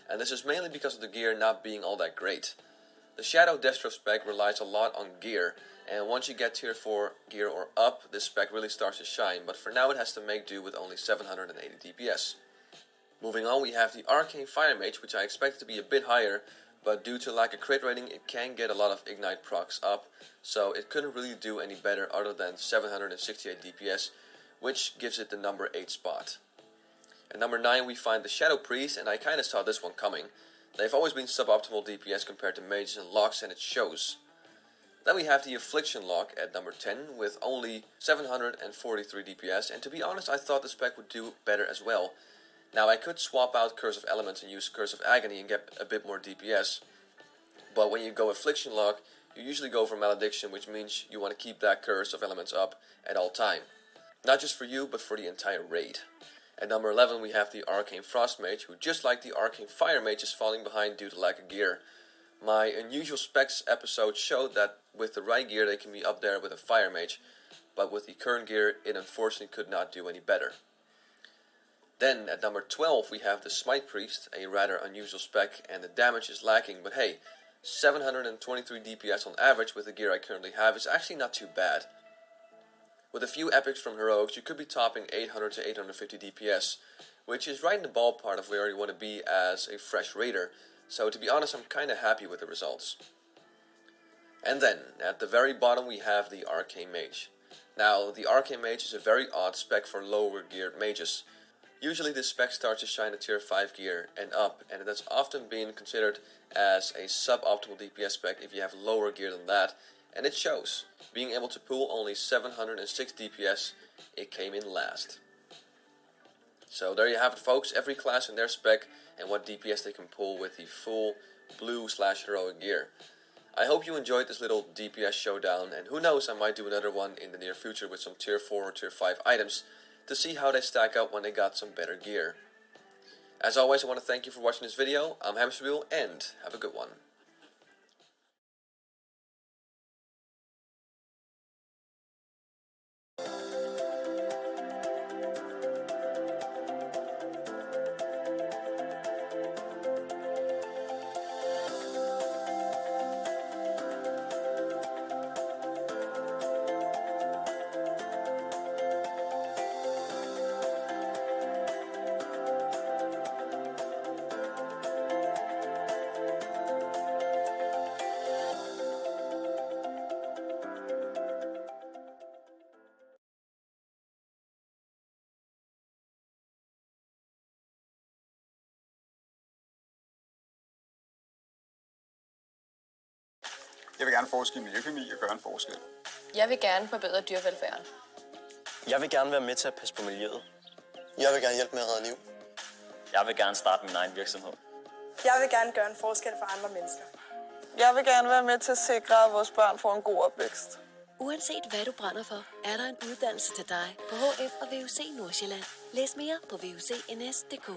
and this is mainly because of the gear not being all that great. The Shadow Destro spec relies a lot on gear, and once you get tier 4 gear or up, this spec really starts to shine, but for now it has to make do with only 780 DPS. Moving on, we have the Arcane Fire Mage, which I expected to be a bit higher, but due to lack of crit rating, it can get a lot of Ignite procs up, so it couldn't really do any better other than 768 DPS, which gives it the number 8 spot. At number 9 we find the Shadow Priest, and I kinda saw this one coming. They've always been suboptimal DPS compared to mages and locks, and it shows. Then we have the Affliction Lock at number 10 with only 743 DPS, and to be honest I thought the spec would do better as well. Now I could swap out Curse of Elements and use Curse of Agony and get a bit more DPS, but when you go Affliction Lock, you usually go for Malediction, which means you want to keep that Curse of Elements up at all time. Not just for you, but for the entire raid. At number 11 we have the Arcane Frost Mage, who just like the Arcane Fire Mage is falling behind due to lack of gear. My Unusual Specs episode showed that with the right gear they can be up there with a Fire Mage, but with the current gear it unfortunately could not do any better. Then at number 12 we have the Smite Priest, a rather unusual spec, and the damage is lacking, but hey, 723 DPS on average with the gear I currently have is actually not too bad. With a few epics from heroics you could be topping 800 to 850 DPS, which is right in the ballpark of where you want to be as a fresh raider, so to be honest I'm kinda happy with the results. And then, at the very bottom we have the Arcane Mage. Now, the Arcane Mage is a very odd spec for lower geared mages. Usually this spec starts to shine at tier 5 gear and up, and it has often been considered as a suboptimal DPS spec if you have lower gear than that, and it shows. Being able to pull only 706 DPS, it came in last. So there you have it folks, every class in their spec and what DPS they can pull with the full blue/heroic gear. I hope you enjoyed this little DPS showdown, and who knows, I might do another one in the near future with some tier 4 or tier 5 items to see how they stack up when they got some better gear. As always, I want to thank you for watching this video. I'm Hamsterwheel, and have a good one. Jeg vil gerne forske i miljøkemi og gøre en forskel. Jeg vil gerne forbedre dyrevelfærden. Jeg vil gerne være med til at passe på miljøet. Jeg vil gerne hjælpe med at redde liv. Jeg vil gerne starte min egen virksomhed. Jeg vil gerne gøre en forskel for andre mennesker. Jeg vil gerne være med til at sikre, at vores børn får en god opvækst. Uanset hvad du brænder for, er der en uddannelse til dig på HF og VUC Nordsjælland. Læs mere på vucns.dk.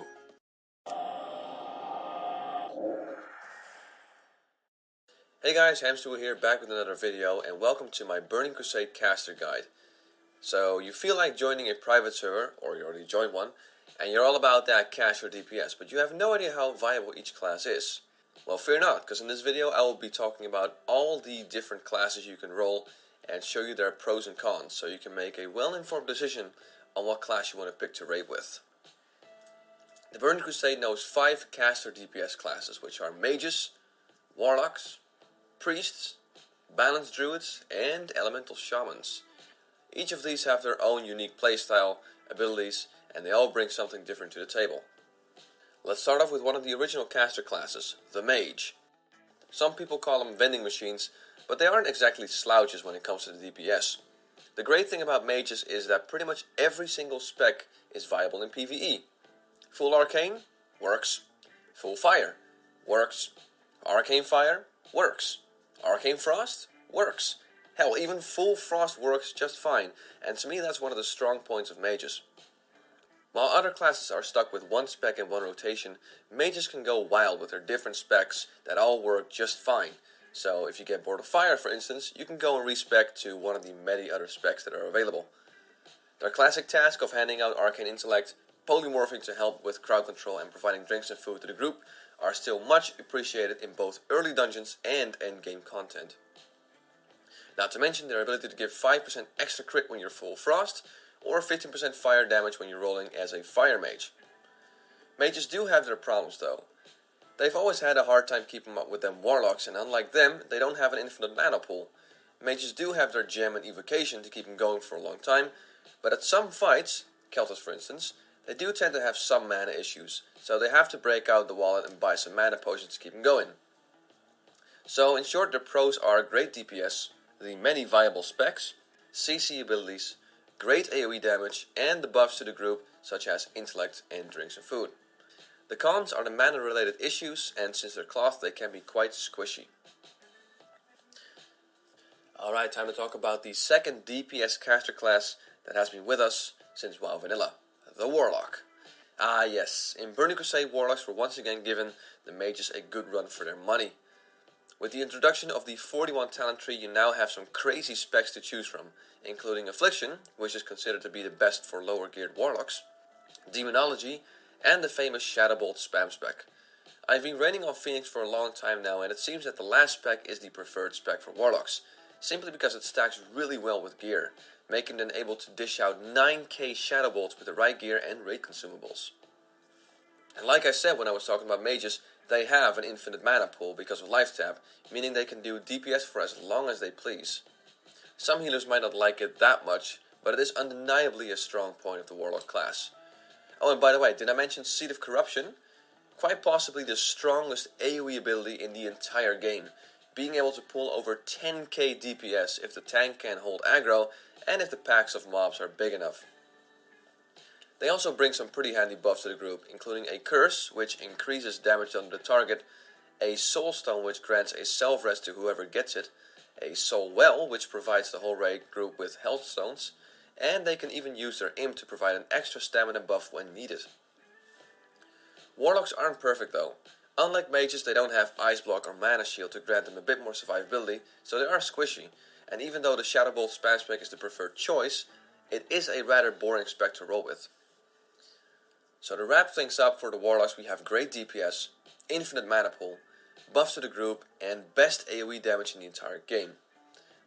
Hey guys, Hamsterwheel here, back with another video, and welcome to my Burning Crusade caster guide. So, you feel like joining a private server, or you already joined one, and you're all about that caster DPS, but you have no idea how viable each class is. Well, fear not, because in this video I will be talking about all the different classes you can roll, and show you their pros and cons, so you can make a well-informed decision on what class you want to pick to raid with. The Burning Crusade knows 5 caster DPS classes, which are Mages, Warlocks, Priests, Balanced Druids, and Elemental Shamans. Each of these have their own unique playstyle, abilities, and they all bring something different to the table. Let's start off with one of the original caster classes, the Mage. Some people call them vending machines, but they aren't exactly slouches when it comes to the DPS. The great thing about mages is that pretty much every single spec is viable in PvE. Full Arcane? Works. Full Fire? Works. Arcane Fire? Works. Arcane Frost? Works. Hell, even full Frost works just fine, and to me that's one of the strong points of mages. While other classes are stuck with one spec and one rotation, mages can go wild with their different specs that all work just fine. So if you get bored of fire, for instance, you can go and respec to one of the many other specs that are available. Their classic task of handing out Arcane Intellect polymorphing to help with crowd control and providing drinks and food to the group are still much appreciated in both early dungeons and endgame content. Not to mention their ability to give 5% extra crit when you're full frost, or 15% fire damage when you're rolling as a fire mage. Mages do have their problems though. They've always had a hard time keeping up with them warlocks, and unlike them, they don't have an infinite mana pool. Mages do have their gem and evocation to keep them going for a long time, but at some fights, Keltas for instance, they do tend to have some mana issues, so they have to break out the wallet and buy some mana potions to keep them going. So in short, their pros are great DPS, the many viable specs, CC abilities, great AoE damage, and the buffs to the group such as intellect and drinks and food. The cons are the mana related issues, and since they're cloth they can be quite squishy. Alright, time to talk about the second DPS caster class that has been with us since WoW Vanilla, the Warlock. Ah yes, in Burning Crusade Warlocks were once again given the mages a good run for their money. With the introduction of the 41 talent tree, you now have some crazy specs to choose from, including Affliction, which is considered to be the best for lower geared Warlocks, Demonology, and the famous Shadowbolt spam spec. I've been raining on Phoenix for a long time now, and it seems that the last spec is the preferred spec for Warlocks, simply because it stacks really well with gear, making them able to dish out 9k Shadowbolts with the right gear and raid consumables. And like I said when I was talking about mages, they have an infinite mana pool because of life tap, meaning they can do DPS for as long as they please. Some healers might not like it that much, but it is undeniably a strong point of the Warlock class. Oh, and by the way, did I mention Seed of Corruption? Quite possibly the strongest AoE ability in the entire game, being able to pull over 10k DPS if the tank can hold aggro and if the packs of mobs are big enough. They also bring some pretty handy buffs to the group, including a Curse, which increases damage on the target, a Soul Stone, which grants a self-rest to whoever gets it, a Soul Well, which provides the whole raid group with health stones, and they can even use their Imp to provide an extra stamina buff when needed. Warlocks aren't perfect though. Unlike mages, they don't have Ice Block or Mana Shield to grant them a bit more survivability, so they are squishy, and even though the Shadowbolt spam spec is the preferred choice, it is a rather boring spec to roll with. So to wrap things up for the Warlocks, we have great DPS, infinite mana pool, buffs to the group, and best AoE damage in the entire game.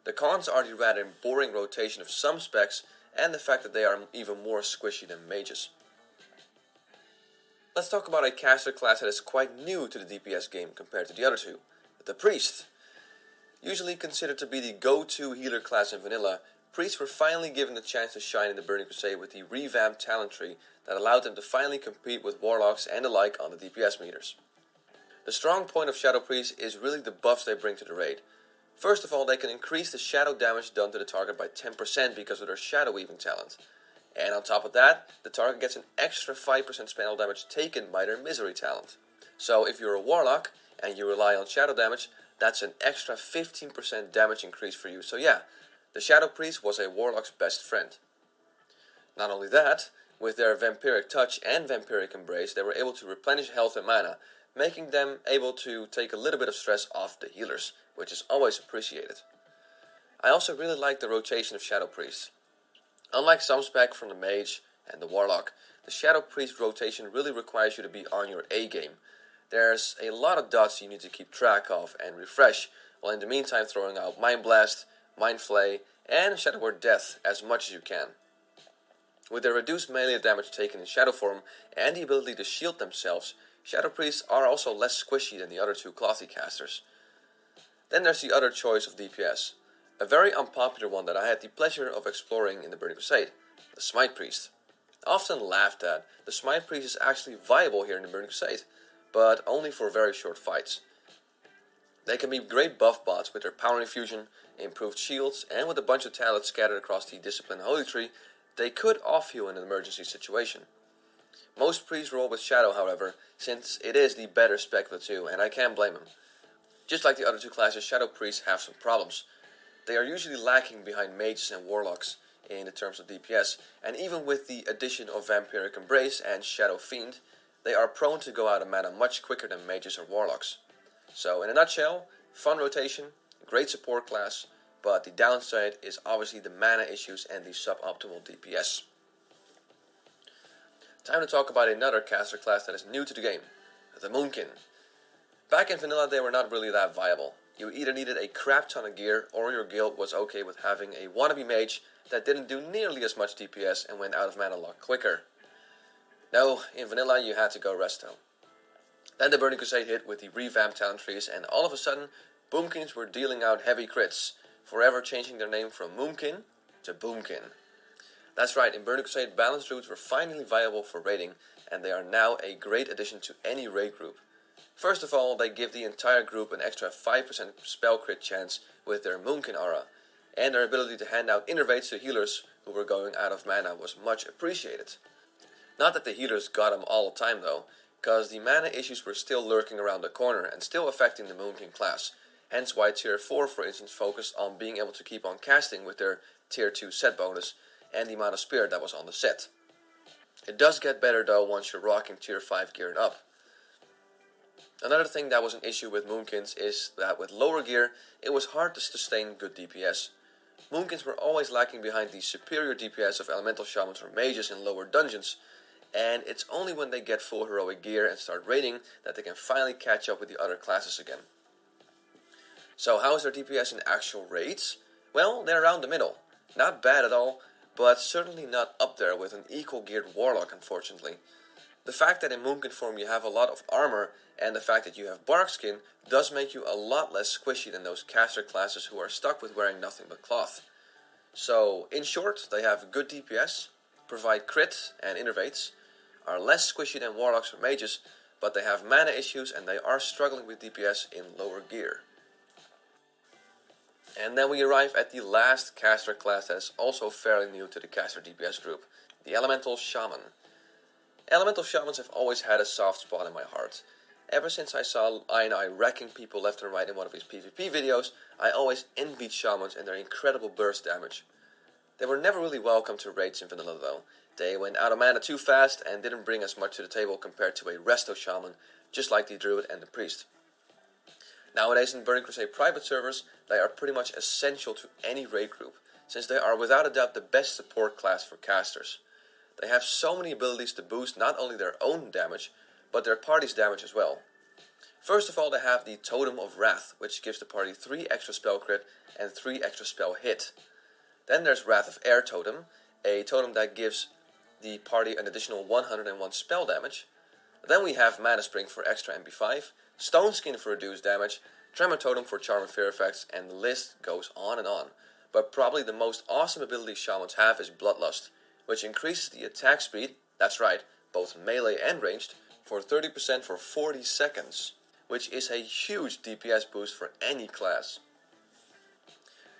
The cons are the rather boring rotation of some specs, and the fact that they are even more squishy than mages. Let's talk about a caster class that is quite new to the DPS game compared to the other two, the Priest. Usually considered to be the go-to healer class in Vanilla, Priests were finally given the chance to shine in the Burning Crusade with the revamped talent tree that allowed them to finally compete with Warlocks and the like on the DPS meters. The strong point of Shadow Priests is really the buffs they bring to the raid. First of all, they can increase the shadow damage done to the target by 10% because of their Shadow Weaving talent. And on top of that, the target gets an extra 5% spell damage taken by their Misery talent. So if you're a Warlock and you rely on shadow damage, that's an extra 15% damage increase for you. So yeah, the Shadow Priest was a Warlock's best friend. Not only that, with their Vampiric Touch and Vampiric Embrace, they were able to replenish health and mana, making them able to take a little bit of stress off the healers, which is always appreciated. I also really like the rotation of Shadow Priests. Unlike some spec from the Mage and the Warlock, the Shadow Priest rotation really requires you to be on your A game. There's a lot of dots you need to keep track of and refresh, while in the meantime throwing out Mind Blast, Mind Flay, and Shadow Word Death as much as you can. With their reduced melee damage taken in Shadow form and the ability to shield themselves, Shadow Priests are also less squishy than the other two Clothy casters. Then there's the other choice of DPS, a very unpopular one that I had the pleasure of exploring in the Burning Crusade, the Smite Priest. Often laughed at, the Smite Priest is actually viable here in the Burning Crusade, but only for very short fights. They can be great buff bots with their Power Infusion, improved shields, and with a bunch of talents scattered across the Discipline Holy Tree, they could off-heal in an emergency situation. Most priests roll with Shadow, however, since it is the better spec of the two, and I can't blame them. Just like the other two classes, Shadow Priests have some problems. They are usually lacking behind Mages and Warlocks in the terms of DPS, and even with the addition of Vampiric Embrace and Shadow Fiend, they are prone to go out of mana much quicker than Mages or Warlocks. So in a nutshell, fun rotation, great support class, but the downside is obviously the mana issues and the suboptimal DPS. Time to talk about another caster class that is new to the game, the Moonkin. Back in vanilla they were not really that viable. You either needed a crap ton of gear, or your guild was okay with having a wannabe mage that didn't do nearly as much DPS and went out of mana a lot quicker. No, in vanilla you had to go resto. Then the Burning Crusade hit with the revamped talent trees, and all of a sudden, Boomkins were dealing out heavy crits, forever changing their name from Moonkin to Boomkin. That's right, in Burning Crusade, balanced druids were finally viable for raiding, and they are now a great addition to any raid group. First of all, they give the entire group an extra 5% spell crit chance with their Moonkin aura, and their ability to hand out innervates to healers who were going out of mana was much appreciated. Not that the healers got them all the time though, because the mana issues were still lurking around the corner and still affecting the Moonkin class, hence why Tier 4 for instance focused on being able to keep on casting with their Tier 2 set bonus and the amount of spirit that was on the set. It does get better though once you're rocking Tier 5 gear and up. Another thing that was an issue with Moonkins is that with lower gear, it was hard to sustain good DPS. Moonkins were always lacking behind the superior DPS of elemental shamans or mages in lower dungeons, and it's only when they get full heroic gear and start raiding that they can finally catch up with the other classes again. So how is their DPS in actual raids? Well, they're around the middle. Not bad at all, but certainly not up there with an equal geared warlock, unfortunately. The fact that in Moonkin form you have a lot of armor, and the fact that you have bark skin, does make you a lot less squishy than those caster classes who are stuck with wearing nothing but cloth. So, in short, they have good DPS, provide crit and innervates, are less squishy than warlocks or mages, but they have mana issues and they are struggling with DPS in lower gear. And then we arrive at the last caster class that is also fairly new to the caster DPS group, the Elemental Shaman. Elemental Shamans have always had a soft spot in my heart. Ever since I saw I wrecking people left and right in one of his PvP videos, I always envied Shamans and their incredible burst damage. They were never really welcome to raids in vanilla though. They went out of mana too fast and didn't bring as much to the table compared to a resto shaman, just like the druid and the priest. Nowadays in Burning Crusade private servers, they are pretty much essential to any raid group, since they are without a doubt the best support class for casters. They have so many abilities to boost not only their own damage, but their party's damage as well. First of all, they have the Totem of Wrath, which gives the party 3 extra spell crit and 3 extra spell hit. Then there's Wrath of Air Totem, a totem that gives the party an additional 101 spell damage. Then we have Mana Spring for extra MP5, Stone Skin for reduced damage, Tremor Totem for charm and fear effects, and the list goes on and on. But probably the most awesome ability shamans have is Bloodlust, which increases the attack speed, that's right, both melee and ranged, for 30% for 40 seconds, which is a huge DPS boost for any class.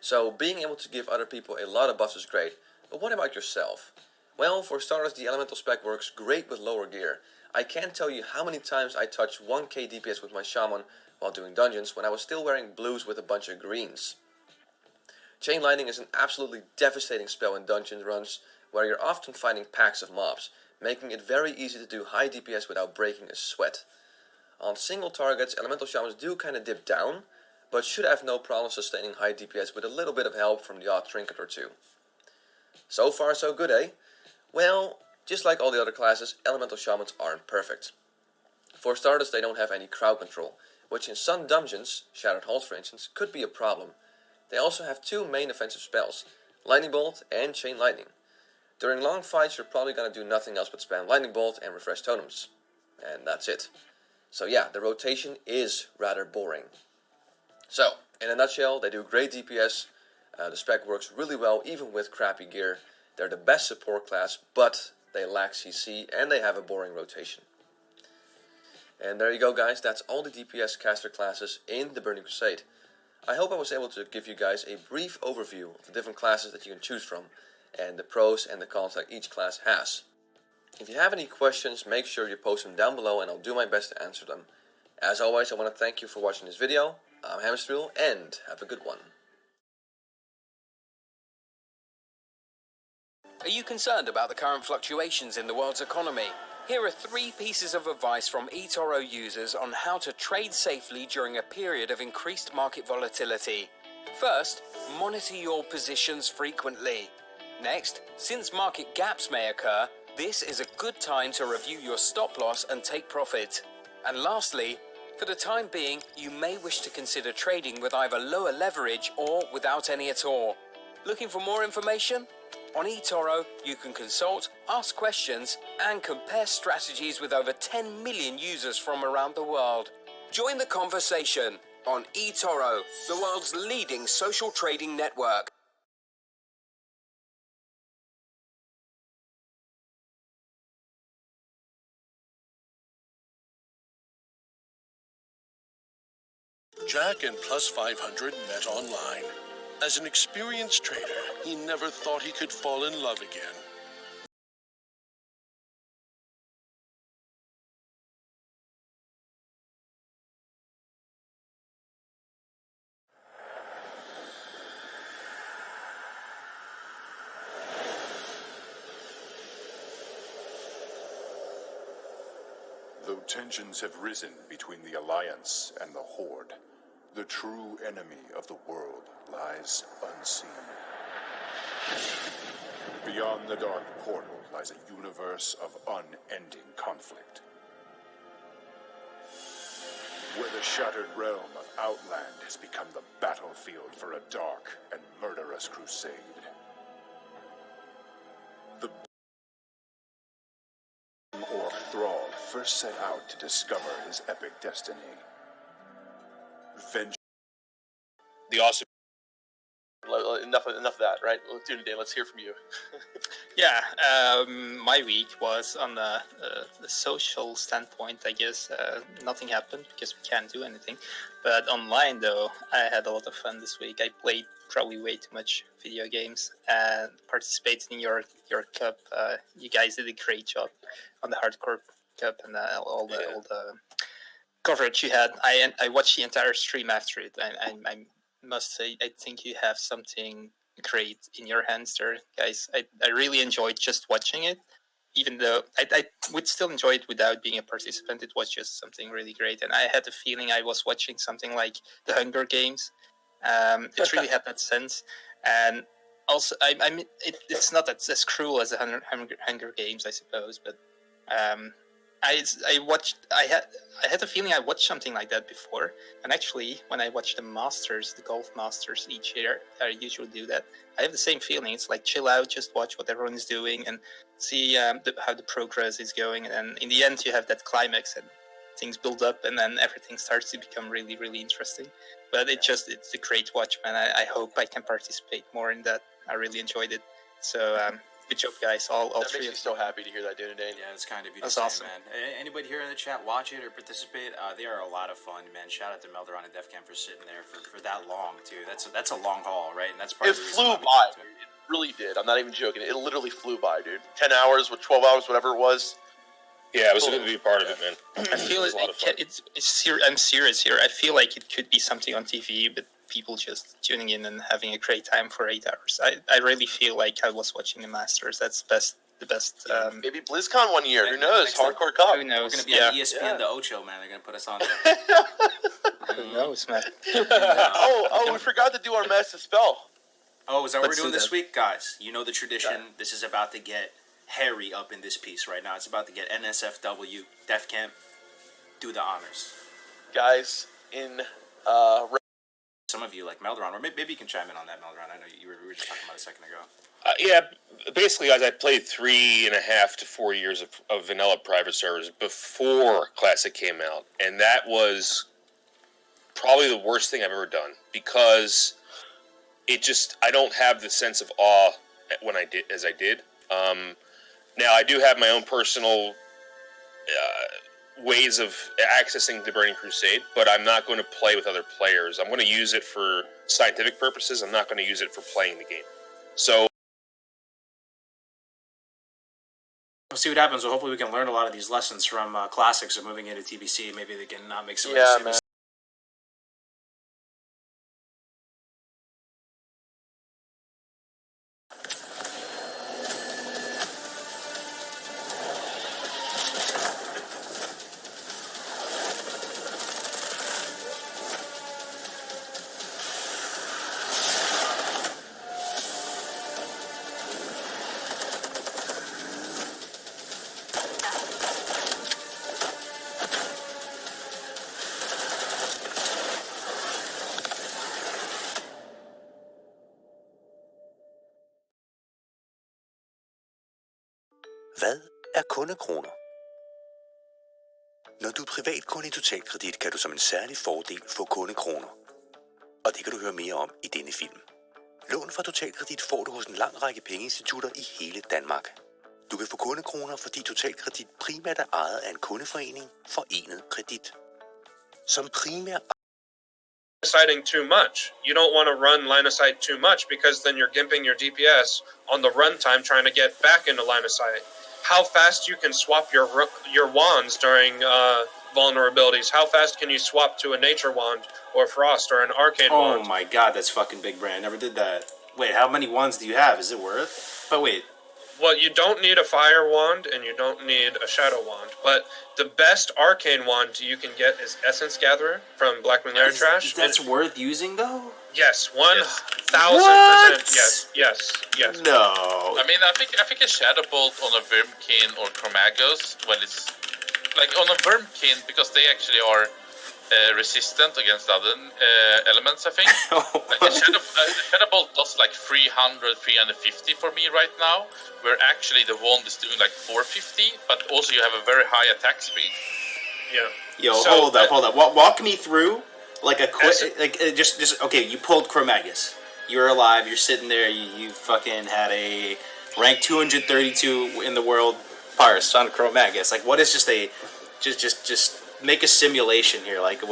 So being able to give other people a lot of buffs is great, but what about yourself? Well, for starters, the elemental spec works great with lower gear. I can't tell you how many times I touched 1k DPS with my shaman while doing dungeons when I was still wearing blues with a bunch of greens. Chain Lightning is an absolutely devastating spell in dungeon runs where you're often fighting packs of mobs, making it very easy to do high DPS without breaking a sweat. On single targets, elemental shamans do kinda dip down, but should have no problem sustaining high DPS with a little bit of help from the odd trinket or two. So far so good, eh? Well, just like all the other classes, elemental shamans aren't perfect. For starters, they don't have any crowd control, which in some dungeons, Shattered Halls for instance, could be a problem. They also have 2 main offensive spells, Lightning Bolt and Chain Lightning. During long fights, you're probably gonna do nothing else but spam Lightning Bolt and refresh totems. And that's it. So yeah, the rotation is rather boring. So, in a nutshell, they do great DPS, the spec works really well even with crappy gear. They're the best support class, but they lack CC and they have a boring rotation. And there you go guys, that's all the DPS caster classes in the Burning Crusade. I hope I was able to give you guys a brief overview of the different classes that you can choose from, and the pros and the cons that each class has. If you have any questions, make sure you post them down below and I'll do my best to answer them. As always, I want to thank you for watching this video. I'm Hamsterwheel, and have a good one. Are you concerned about the current fluctuations in the world's economy? Here are 3 pieces of advice from eToro users on how to trade safely during a period of increased market volatility. First, monitor your positions frequently. Next, since market gaps may occur, This is a good time to review your stop loss and take profit. And lastly, for the time being, you may wish to consider trading with either lower leverage or without any at all. Looking for more information? On eToro, you can consult, ask questions, and compare strategies with over 10 million users from around the world. Join the conversation on eToro, the world's leading social trading network. Jack and Plus 500 met online. As an experienced trader, he never thought he could fall in love again. Though tensions have risen between the Alliance and the Horde, the true enemy of the world lies unseen. Beyond the dark portal lies a universe of unending conflict, where the shattered realm of Outland has become the battlefield for a dark and murderous crusade. The Orc Thrall first set out to discover his epic destiny. The awesome. Enough of that, right? Dunedain, let's hear from you. Yeah, my week was on the social standpoint, I guess. Nothing happened because we can't do anything. But online, though, I had a lot of fun this week. I played probably way too much video games and participated in your cup. You guys did a great job on the hardcore cup and all the coverage you had. I watched the entire stream after it. I must say, I think you have something great in your hands there, guys. I really enjoyed just watching it, even though I would still enjoy it without being a participant. It was just something really great, and I had the feeling I was watching something like the Hunger Games. It really had that sense, and also I mean it's not as cruel as the Hunger Games, I suppose, but I had a feeling I watched something like that before, and actually when I watch the golf masters each year, I usually do that. I have the same feeling. It's like chill out, just watch what everyone is doing and see how the progress is going, and in the end you have that climax and things build up, and then everything starts to become really, really interesting. But it's a great watch, man. I hope I can participate more in that. I really enjoyed it. So good job, guys. All that three makes me of so happy to hear that, Dunedain. Yeah, it's kind of you to That's say, awesome. man. Anybody here in the chat watch it or participate? They are a lot of fun, man. Shout out to Melderon and DefCam for sitting there for that long, too. That's a long haul, right? And that's part of the reason flew why we by. come to it. It really did. I'm not even joking. It literally flew by, dude. 10 hours with 12 hours, whatever it was. Yeah, it was good to be a part of it, man. I feel I'm serious here. I feel like it could be something on TV, but people just tuning in and having a great time for 8 hours. I really feel like I was watching the Masters. That's the best. Maybe BlizzCon one year. Who knows? Hardcore Cup. Who knows? We're going to be on ESPN, the Ocho, man. They're going to put us on there. Who knows, man? We forgot to do our Master Spell. Oh, is that what we're doing this week? Guys, you know the tradition. Yeah. This is about to get hairy up in this piece right now. It's about to get NSFW. DefCamp, do the honors. Guys, some of you like Melderon, or maybe you can chime in on that, Melderon. I know we were just talking about it a second ago. Yeah, basically, guys, I played 3.5 to 4 years of vanilla private servers before Classic came out, and that was probably the worst thing I've ever done, because I don't have the sense of awe when I did. Now, I do have my own personal ways of accessing the Burning Crusade, but I'm not going to play with other players. I'm going to use it for scientific purposes. I'm not going to use it for playing the game. So we'll see what happens. Well, hopefully we can learn a lot of these lessons from Classics and moving into TBC. Maybe they can not make some yeah, man. Hvad er kundekroner? Når du er privatkunde i Totalkredit, kan du som en særlig fordel få kundekroner. Og det kan du høre mere om i denne film. Lån fra Totalkredit får du hos en lang række pengeinstitutter i hele Danmark. Du kan få kundekroner, fordi Totalkredit primært er ejet af en kundeforening, Forenet Kredit. Som primær sighting too much. You don't want to run line of sight too much because then you're gimping your DPS on the runtime trying to get back into line of sight. How fast you can swap your wands during vulnerabilities. How fast can you swap to a nature wand or frost or an arcane wand? Oh my god, that's fucking big brain. I never did that. Wait, how many wands do you have? Is it worth? But wait. Well, you don't need a fire wand and you don't need a shadow wand, but the best arcane wand you can get is Essence Gatherer from Black Malaria Trash. That's worth using though? Yes, 1,000%. Yes. No. I mean, I think a Shadow Bolt on a Vermkin or Chromagos, when it's like on a Vermkin, because they actually are resistant against other elements, I think. Like a Shadow Bolt does like 300, 350 for me right now, where actually the wand is doing like 450, but also you have a very high attack speed. Yeah. Yo, hold up. Walk me through like a quick, just okay. You pulled Chromagus. You're alive. You're sitting there. You fucking had a rank 232 in the world parse on Chromagus. Like, what is just make a simulation here, like of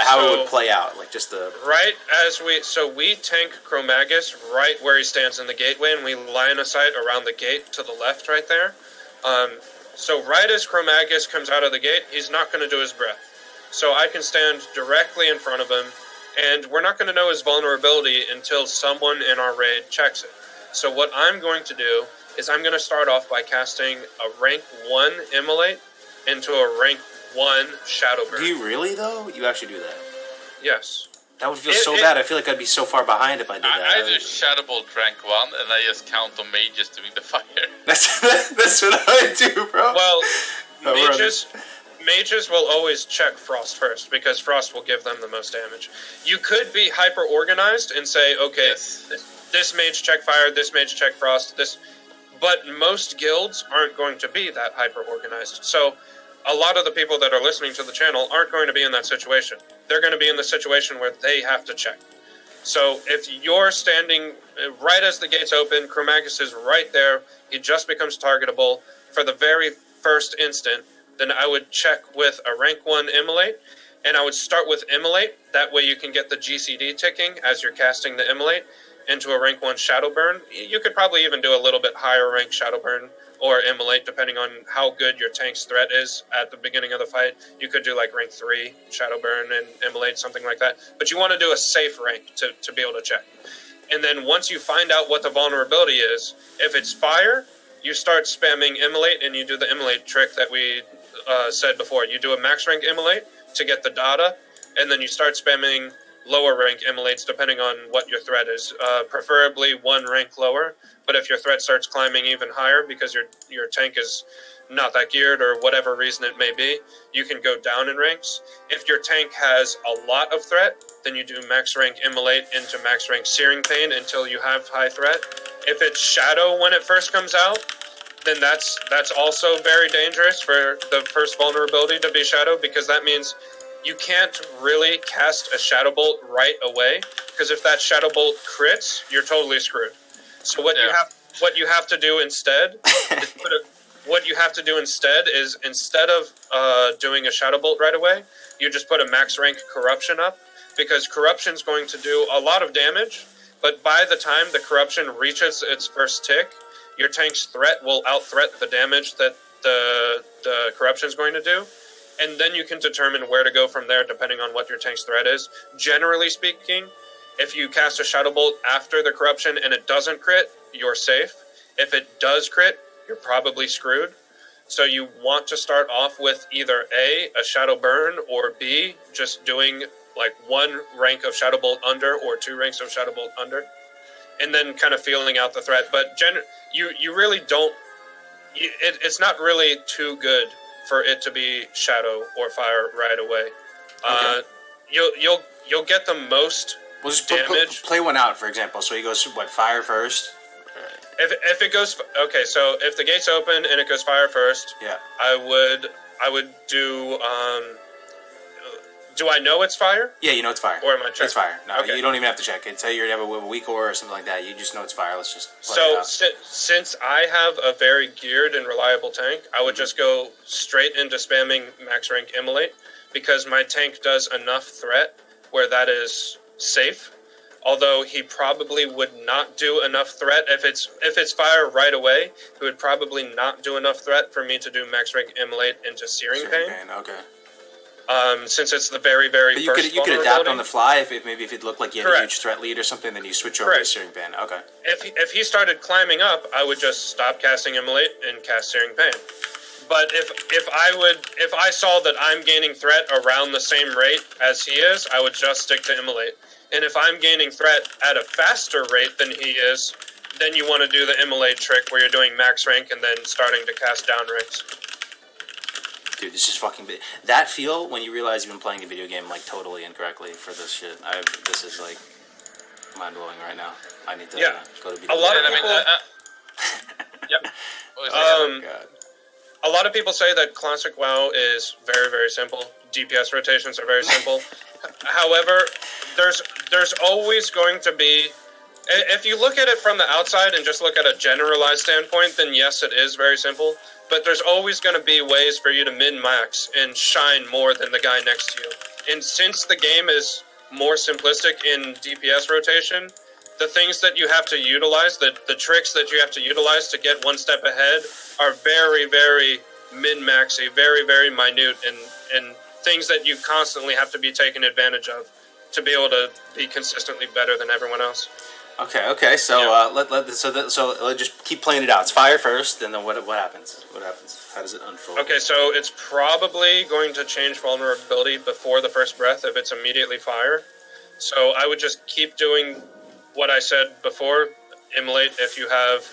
how it would play out, like just the we tank Chromagus right where he stands in the gateway, and we line of sight around the gate to the left, right there. So right as Chromagus comes out of the gate, he's not going to do his breath. So I can stand directly in front of him, and we're not going to know his vulnerability until someone in our raid checks it. So what I'm going to do is I'm going to start off by casting a rank 1 Immolate into a rank 1 Shadow Burn. Do you really though? You actually do that? Yes. That would feel so bad. I feel like I'd be so far behind if I did that. I do Shadow Bolt rank 1 and I just count on mages doing the fire. That's what I do, bro. Well, mages will always check Frost first because Frost will give them the most damage. You could be hyper organized and say, okay, this mage check fire, this mage check Frost, but most guilds aren't going to be that hyper organized. So a lot of the people that are listening to the channel aren't going to be in that situation. They're going to be in the situation where they have to check. So if you're standing right as the gates open, Chromagus is right there, he just becomes targetable for the very first instant, then I would check with a rank 1 Immolate, and I would start with Immolate. That way you can get the GCD ticking as you're casting the Immolate into a rank 1 Shadow Burn. You could probably even do a little bit higher rank Shadow Burn or Immolate, depending on how good your tank's threat is at the beginning of the fight. You could do like rank 3 Shadow Burn and Immolate, something like that. But you want to do a safe rank to be able to check. And then once you find out what the vulnerability is, if it's fire, you start spamming Immolate, and you do the Immolate trick that we said before. You do a max rank Immolate to get the data, and then you start spamming lower rank Immolates depending on what your threat is. Preferably 1 rank lower, but if your threat starts climbing even higher because your tank is not that geared or whatever reason it may be, you can go down in ranks. If your tank has a lot of threat, then you do max rank Immolate into max rank Searing Pain until you have high threat. If it's Shadow when it first comes out, then that's also very dangerous for the first vulnerability to be Shadow, because that means you can't really cast a Shadow Bolt right away, because if that Shadow Bolt crits, you're totally screwed. So what you have to do instead is instead of doing a Shadow Bolt right away, you just put a max rank Corruption up, because Corruption's going to do a lot of damage, but by the time the Corruption reaches its first tick, your tank's threat will out-threat the damage that the Corruption's going to do. And then you can determine where to go from there depending on what your tank's threat is. Generally speaking, if you cast a Shadow Bolt after the Corruption and it doesn't crit, you're safe. If it does crit, you're probably screwed. So you want to start off with either A, a Shadow Burn, or B, just doing like 1 rank of Shadow Bolt under or 2 ranks of Shadow Bolt under, and then kind of feeling out the threat. But you really don't... It's not really too good for it to be Shadow or Fire right away. Okay. You'll get the most damage. Play one out, for example. So he goes, what, Fire first? If it goes okay, so if the gate's open and it goes fire first, I would do. Do I know it's fire? Yeah, you know it's fire. Or am I checking? It's fire. No, Okay. you don't even have to check it. Say you have a weak ore or something like that. You just know it's fire. Let's just play it So out. since I have a very geared and reliable tank, I would just go straight into spamming max rank immolate because my tank does enough threat where that is safe. Although he probably would not do enough threat if it's fire right away. He would probably not do enough threat for me to do max rank immolate into searing pain. Okay. Since it's the very But you first could adapt vulnerability. on the fly if maybe if it looked like you had a Correct. huge threat lead or something, then you switch over to Searing Pain. Okay. If he started climbing up, I would just stop casting immolate and cast searing pain. But if I saw that I'm gaining threat around the same rate as he is, I would just stick to immolate. And if I'm gaining threat at a faster rate than he is, then you want to do the immolate trick where you're doing max rank and then starting to cast down ranks. Dude, this is fucking big. That feel when you realize you've been playing a video game like totally incorrectly for this shit. This is like mind blowing right now. I need to go to video. A lot of I mean, people. Yep. A lot of people say that classic WoW is very, very simple. DPS rotations are very simple. However, there's always going to be. If you look at it from the outside and just look at a generalized standpoint, then yes, it is very simple. But there's always going to be ways for you to min-max and shine more than the guy next to you. And since the game is more simplistic in DPS rotation, the things that you have to utilize, the tricks that you have to utilize to get one step ahead are very, very min-maxy, very, very minute, and things that you constantly have to be taken advantage of to be able to be consistently better than everyone else. Okay. So let's just keep playing it out. It's fire first, and then what happens? What happens? How does it unfold? Okay, so it's probably going to change vulnerability before the first breath if it's immediately fire. So I would just keep doing what I said before. Immolate if you have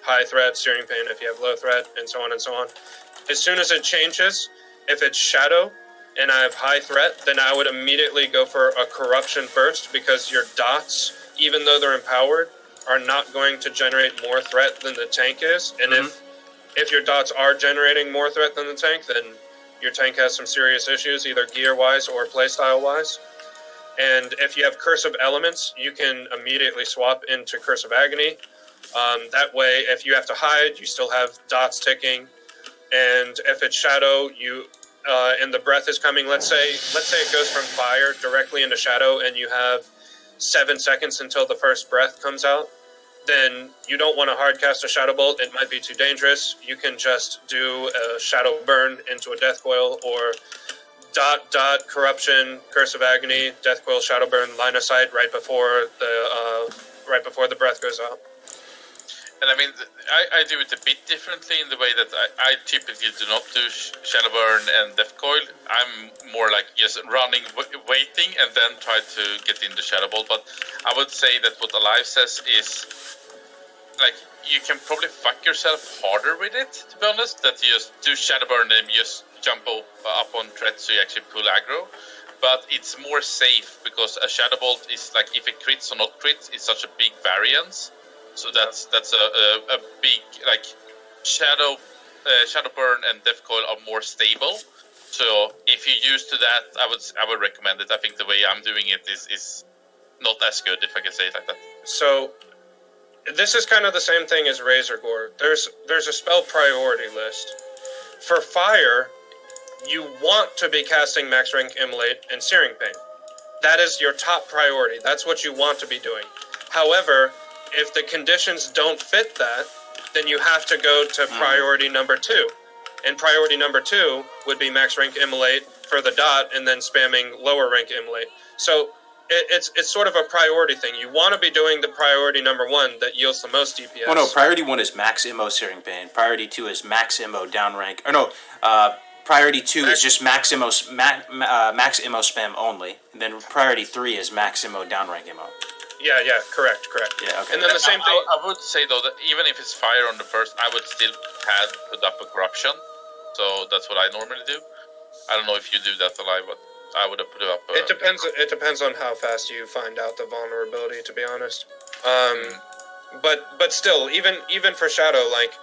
high threat, searing pain if you have low threat, and so on and so on. As soon as it changes, if it's shadow and I have high threat, then I would immediately go for a corruption first because your dots, even though they're empowered, are not going to generate more threat than the tank is. And if your dots are generating more threat than the tank, then your tank has some serious issues, either gear-wise or playstyle-wise. And if you have Curse of Elements, you can immediately swap into Curse of Agony. That way, if you have to hide, you still have dots ticking. And if it's Shadow, and the breath is coming, let's say it goes from fire directly into Shadow, and you have 7 seconds until the first breath comes out, then you don't want to hard cast a Shadow Bolt. It might be too dangerous. You can just do a Shadow Burn into a Death Coil, or dot corruption, Curse of Agony, Death Coil, Shadow Burn, line of sight right before the breath goes out. And I mean, I do it a bit differently in the way that I typically do not do Shadow Burn and Death Coil. I'm more like just running, waiting, and then try to get in the Shadow Bolt. But I would say that what Alive says is, like, you can probably fuck yourself harder with it, to be honest, that you just do Shadow Burn and you just jump up on threat so you actually pull aggro. But it's more safe because a Shadow Bolt is like, if it crits or not crits, it's such a big variance. So that's a big, like, Shadow Burn and Death Coil are more stable. So if you're used to that, I would recommend it. I think the way I'm doing it is not as good, if I can say it like that. So this is kind of the same thing as Razor Gore. There's a spell priority list. For fire, you want to be casting Max Rank Immolate and Searing Pain. That is your top priority. That's what you want to be doing. However, if the conditions don't fit that, then you have to go to priority number 2. And priority number 2 would be Max Rank Immolate for the dot and then spamming lower rank Immolate. So it's sort of a priority thing. You want to be doing the priority number 1 that yields the most DPS. Well, no, priority 1 is max immo Searing Pain. Priority 2 is max immo down rank. Or no, priority 2 is just max immo spam only. And then priority 3 is max immo down rank immo. Yeah, correct. Yeah, okay. And then the same thing. I would say though that even if it's fire on the first, I would still put up a corruption. So that's what I normally do. I don't know if you do that Alive, but I would have put up. It depends on how fast you find out the vulnerability. To be honest, But still, even for Shadow, like,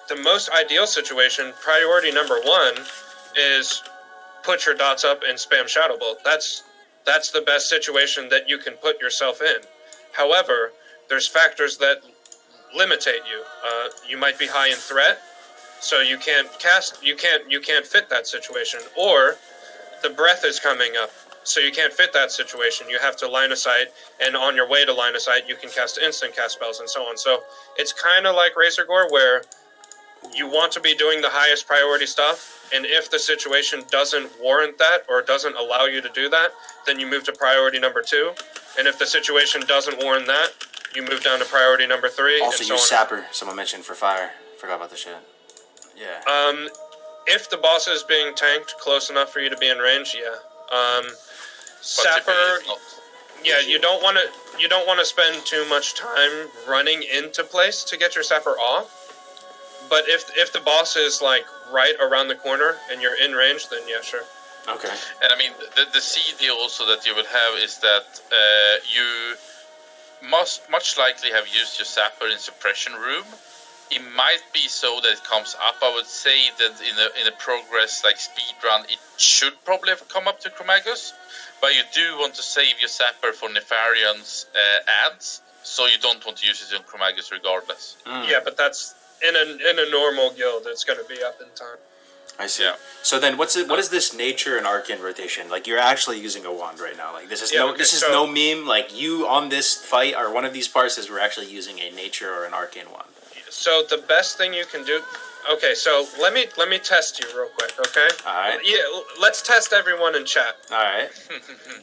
the most ideal situation, priority number 1, is put your dots up and spam Shadow Bolt. That's the best situation that you can put yourself in. However, there's factors that limitate you. You might be high in threat, so you can't fit that situation. Or the breath is coming up, so you can't fit that situation. You have to line of sight, and on your way to line of sight, you can cast instant cast spells and so on. So it's kind of like Razor Gore, where you want to be doing the highest priority stuff, and if the situation doesn't warrant that or doesn't allow you to do that, then you move to priority number 2. And if the situation doesn't warrant that, you move down to priority number 3. Also, and so use on. Sapper. Someone mentioned for fire. Forgot about the shit. Yeah. If the boss is being tanked close enough for you to be in range, yeah. Sapper. Yeah, you don't want to spend too much time running into place to get your Sapper off. But if the boss is like right around the corner and you're in range, then yeah, sure. Okay. And I mean, the CD also that you will have is that you must much likely have used your Sapper in suppression room. It might be so that it comes up. I would say that in a progress like speed run, it should probably have come up to Chromagos, but you do want to save your Sapper for Nefarian's ads, so you don't want to use it on Chromagos regardless. Yeah, but that's in a normal guild. It's going to be up in time. I see. Yeah. So then, what is this nature and arcane rotation? Like, you're actually using a wand right now. Like, this is no meme. Like, you on this fight or one of these parts is we're actually using a nature or an arcane wand. So the best thing you can do. Okay, so let me test you real quick. Okay. All right. Yeah, let's test everyone in chat. All right.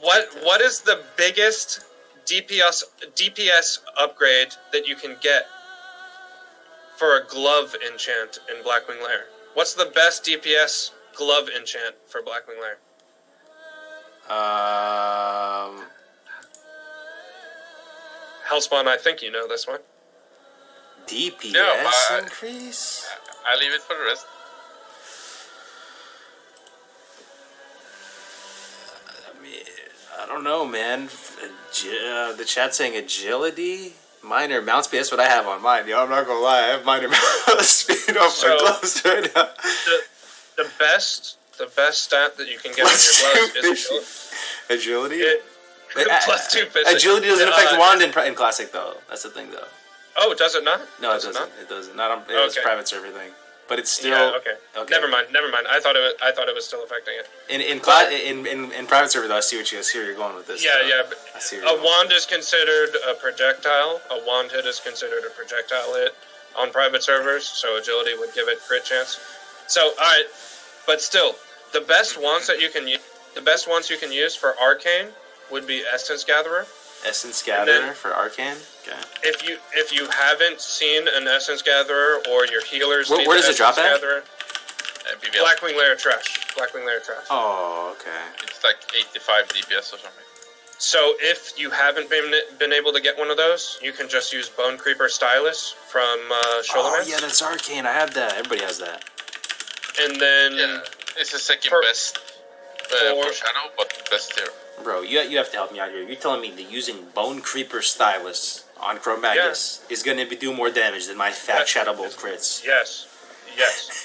What is the biggest DPS upgrade that you can get for a glove enchant in Blackwing Lair? What's the best DPS glove enchant for Blackwing Lair? Hellspawn, I think you know this one. DPS increase? I leave it for the rest. I mean, I don't know, man. The chat's saying agility? Minor mount speed. That's what I have on mine, yo. I'm not gonna lie. I have minor mount speed off my gloves right now. The best stat that you can get on your gloves is agility. Plus 2 fishing. Agility doesn't affect wand in classic though. That's the thing though. Oh, does it not? No, it doesn't. It doesn't. Not on. It's private server thing. But it's still okay. Never mind. I thought it was still affecting it. In private server though, I see where you're going with this. Yeah. A wand is considered a projectile. A wand hit is considered a projectile hit on private servers. So agility would give it crit chance. So all right, but still, the best wands you can use for arcane would be Essence Gatherer. Essence Gatherer for arcane. Okay. If you haven't seen an Essence Gatherer or your healers, where does it drop at? Blackwing Lair trash. Blackwing Lair trash. Oh, okay. It's like 85 DPS or something. So if you haven't been able to get one of those, you can just use Bone Creeper Stylus from Shoulder. Oh yeah, that's arcane. I have that. Everybody has that. And then it's the second best for Shadow, but best tier. Bro, you have to help me out here. You're telling me that using Bone Creeper Stylus on Chromagos is going to do more damage than my fat Shadow Bolt crits? Yes.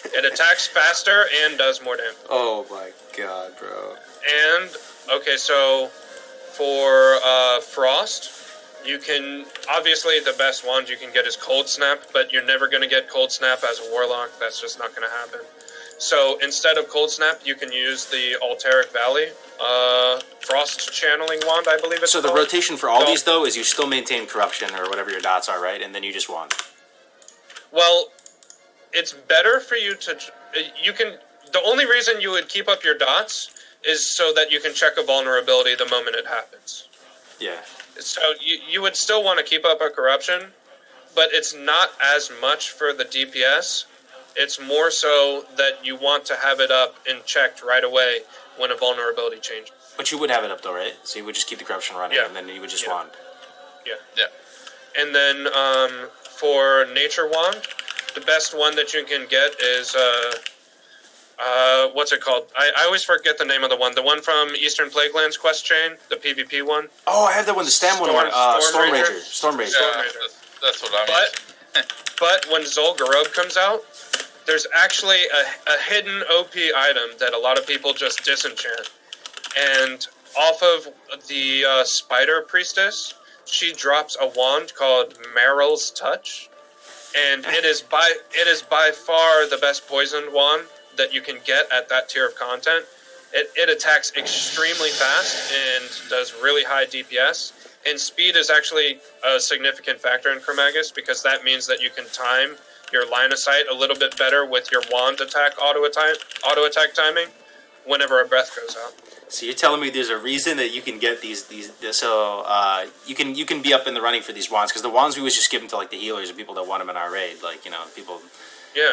It attacks faster and does more damage. Oh my god, bro. And, okay, so for Frost, you can, obviously the best wand you can get is Cold Snap, but you're never going to get Cold Snap as a Warlock. That's just not going to happen. So instead of Cold Snap, you can use the Alteric Valley Frost Channeling Wand, I believe it's called. So the rotation for all these, though, is you still maintain Corruption or whatever your dots are, right? And then you just wand. Well, it's better for you to... The only reason you would keep up your dots is so that you can check a vulnerability the moment it happens. Yeah. So you would still want to keep up a Corruption, but it's not as much for the DPS. It's more so that you want to have it up and checked right away when a vulnerability changes. But you would have it up though, right? So you would just keep the Corruption running, and then you would just wand. Yeah. And then for Nature Wand, the best one that you can get is what's it called? I always forget the name of the one. The one from Eastern Plaguelands quest chain, the PvP one. Oh, I have that one, the Stam one. Storm Ranger. Storm Ranger. That's what I mean. But when Zul'Gurub comes out, there's actually a hidden OP item that a lot of people just disenchant. And off of the Spider Priestess, she drops a wand called Meryl's Touch. And it is by far the best poisoned wand that you can get at that tier of content. It attacks extremely fast and does really high DPS. And speed is actually a significant factor in Chromagus because that means that you can time your line of sight a little bit better with your wand attack auto attack timing whenever a breath goes out. So you're telling me there's a reason that you can get these you can be up in the running for these wands, because the wands we was just given to like the healers and people that want them in our raid, like, you know, people. Yeah,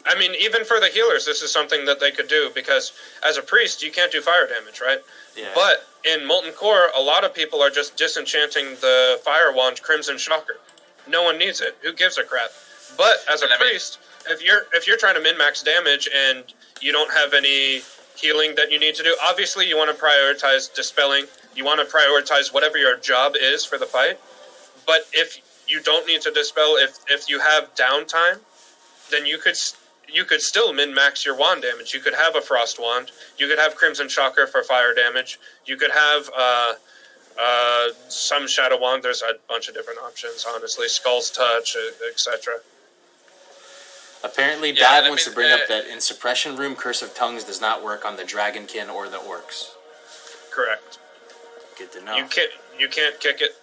I mean, even for the healers, this is something that they could do, because as a priest, you can't do fire damage, right? Yeah. But in Molten Core, a lot of people are just disenchanting the fire wand Crimson Shocker. No one needs it. Who gives a crap? But as a priest, if you're trying to min-max damage and you don't have any healing that you need to do, obviously you want to prioritize dispelling. You want to prioritize whatever your job is for the fight. But if you don't need to dispel, if you have downtime, then you could still min-max your wand damage. You could have a Frost Wand. You could have Crimson Shocker for fire damage. You could have some Shadow Wand. There's a bunch of different options, honestly. Skull's Touch, etc. Apparently, Dad wants to bring up that in Suppression Room, Curse of Tongues does not work on the Dragonkin or the Orcs. Correct. Good to know. You can't kick it.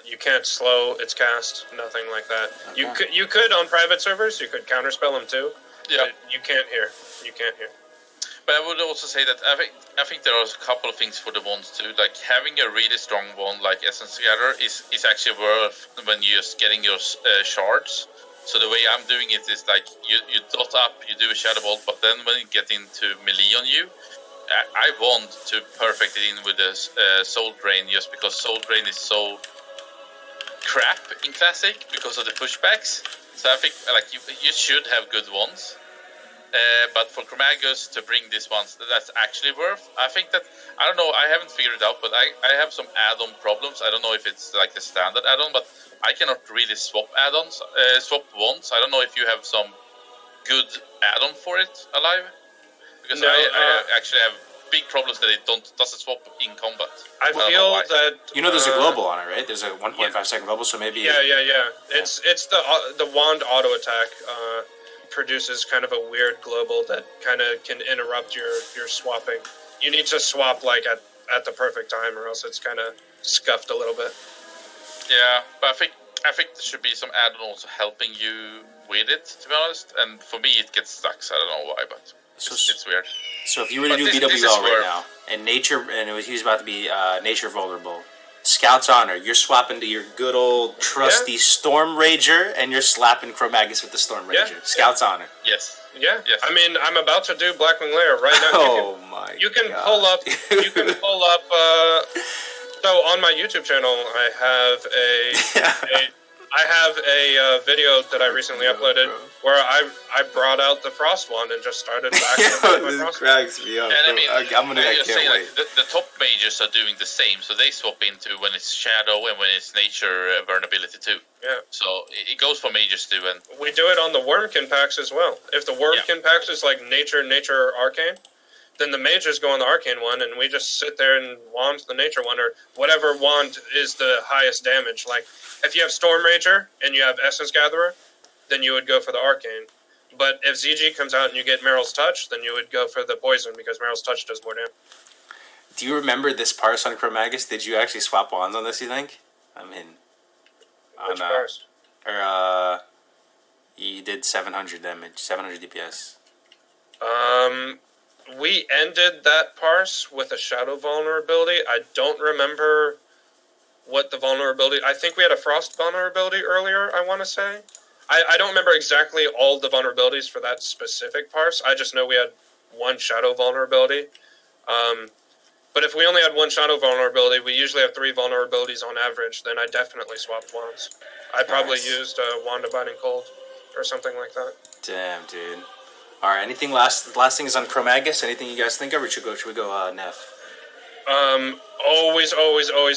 You can't slow its cast. Nothing like that. Okay. You could on private servers. You could counterspell them too. Yeah. But you can't hear. You can't hear. But I would also say that I think there are a couple of things for the wands too. Like having a really strong wand like Essence Gatherer is actually worth when you're just getting your shards. So the way I'm doing it is like you dot up, you do a Shadow Bolt, but then when you get into melee on you, I want to perfect it in with the Soul Drain, just because Soul Drain is so crap in Classic because of the pushbacks. So I think like you should have good ones. But for Chromagus to bring these ones, that's actually worth. I think that, I don't know, I haven't figured it out, but I have some add-on problems. I don't know if it's like the standard add-on, but I cannot really swap add-ons, swap wands. I don't know if you have some good add-on for it alive, because I actually have big problems that it doesn't swap in combat. I feel that there's a global on it, right? There's a 1.5 second global, so maybe. Yeah. It's the wand auto attack produces kind of a weird global that kind of can interrupt your swapping. You need to swap like at the perfect time, or else it's kind of scuffed a little bit. Yeah, but I think there should be some add-on also helping you with it, to be honest. And for me, it gets stuck. So I don't know why, but it's weird. So if you were to do BWL right now, and he was about to be Nature Vulnerable, Scout's Honor, you're swapping to your good old trusty Storm Rager, and you're slapping Chromagus with the Storm Rager. Scout's Honor. Yes. Yeah. Yes. I mean, I'm about to do Blackwing Lair right now. You can pull up. You can pull up. So on my YouTube channel, I have a video that I recently uploaded where I brought out the Frost Wand and just started back. This cracks me up. And I mean, I can't wait. Like, the top mages are doing the same, so they swap into when it's Shadow and when it's Nature Vulnerability too. Yeah. So it goes for mages too, and we do it on the Wormkin packs as well. If the Wormkin packs is like Nature, Arcane, then the mages go on the Arcane one, and we just sit there and wand the Nature one, or whatever wand is the highest damage. Like, if you have Storm Rager and you have Essence Gatherer, then you would go for the Arcane. But if ZG comes out and you get Meryl's Touch, then you would go for the Poison, because Meryl's Touch does more damage. Do you remember this parse on Chromagus? Did you actually swap wands on this, you think? I mean... Which parse? You did 700 damage, 700 DPS. We ended that parse with a Shadow vulnerability. I don't remember what the vulnerability... I think we had a Frost vulnerability earlier, I want to say. I don't remember exactly all the vulnerabilities for that specific parse. I just know we had one Shadow vulnerability. But if we only had one Shadow vulnerability, we usually have 3 vulnerabilities on average, then I definitely swapped wands. I probably used a Wand of Binding Cold or something like that. Damn, dude. Alright, anything last thing is on Chromagus? Anything you guys think of, or should we go Neff? Always